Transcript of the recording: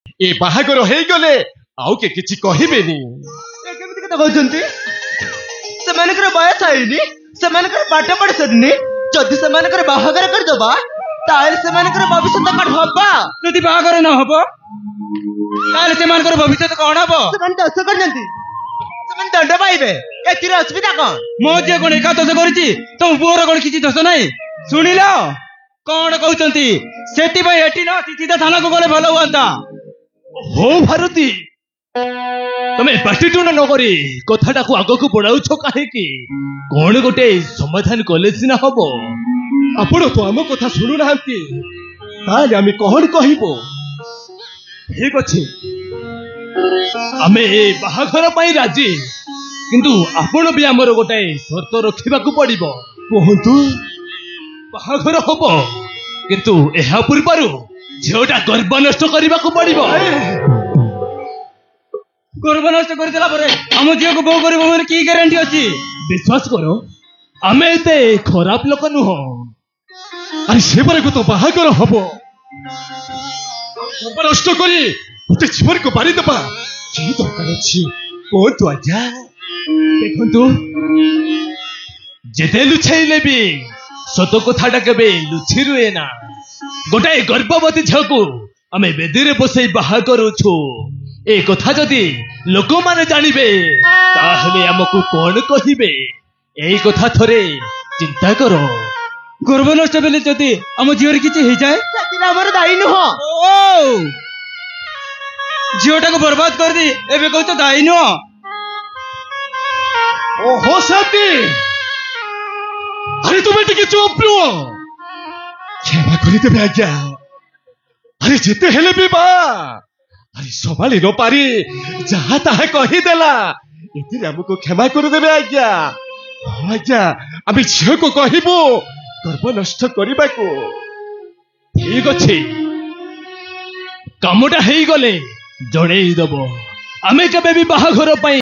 ए बाहागर ହେଇଗଲେ ଆଉ କେ କିଛି କହିବେନି। କେମିତି କଥା କହୁଛନ୍ତି? ସେମାନଙ୍କର ବୟସ ହେଇନି, ସେମାନଙ୍କର ପାଠ ପଢି ସରିନି। ଯଦି ସେମାନଙ୍କର ବାହାଘର କରିଦବା ତାହେଲେ ସେମାନଙ୍କର ଭବିଷ୍ୟତ କଣ ହବ? ଯଦି ବାହାଘର ନ ହବ ତାହେଲେ ସେମାନଙ୍କର ଭବିଷ୍ୟତ କଣ ହବ? ସେମାନେ ଦୋଷ କରିଛନ୍ତି, ସେମାନେ ଦଣ୍ଡ ପାଇବେ। ଏଥିରେ ଅସୁବିଧା କଣ? ମୋ ଝିଅ କଣ ଏକା ଦୋଷ କରିଛି? ତମ ପୁଅର କଣ କିଛି ଦୋଷ ନାହିଁ? ଶୁଣିଲ କଣ କହୁଛନ୍ତି? ସେଥିପାଇଁ ଏଠି ନ ସିଧା ଥାନାକୁ ଗଲେ ଭଲ ହୁଅନ୍ତା। हो भारती तमे पाटिटुण नकरी कथाटाकू आगकू बढ़ाउछ काहेकी? कौन गोटे समाधान कले सिना हबो। आपण तो आम कथा सुनु नाहंती, ताले आमे कौन कहिबो? ठीक अछि, आमे बाहाघर पई राजी, किंतु आपण भी हमर गोटे शर्त रखिबाकू पड़िबो। कहंतु बाहाघर हबो, किंतु एहा पूर्वरु झियोटा गर्भ नष्ट करबाकू पड़िबो। गर्भ नष्ट करदेला परे हम झियो को बहु करबो माने की ग्यारंटी अछि? विश्वास करो आमे एते खराब लोक नुह। अरे से बारे को तो बाहागर हबो, गर्भ नष्ट करी गोटे जीवन को बारी देबा की दरकार अछि? कोन तो आज्ञा देखंतु, जेते लुछाइले भी सत कथाटा केबे लुछि रुए ना। गोटे गर्भवती झीको आमे बेदीरे बसई बाहा करूछु, ए कथा जदि लोक माने जानिबे ताहले हमकु कोन कहिबे? एई कथा थरे चिंता करो। गर्भ नष्ट बेले जदि हम झियोर किछि हे जाय ସେଥିରେ ଆମର ଦାୟୀ ନୁହଁ। ओ झियोटा को बर्बाद कर दी एबे कहू तो दाई नो। ओहो साथी, अरे तुम्हें टिके चुप रुओ, क्षमा करी देबे आज्ञा। अरे जेते हेले भी बा अरे संभाली न पारी जहा ताहा कही देला, एथिरे हमको क्षमा कर देबे आज्ञा। हाँ आज्ञा, आमे झियो को कहिबो गर्भ नष्ट करिबाको। ठीक अछि, कामटा हेई गले जणेई दबो। आमे केबे भी बाहाघर पई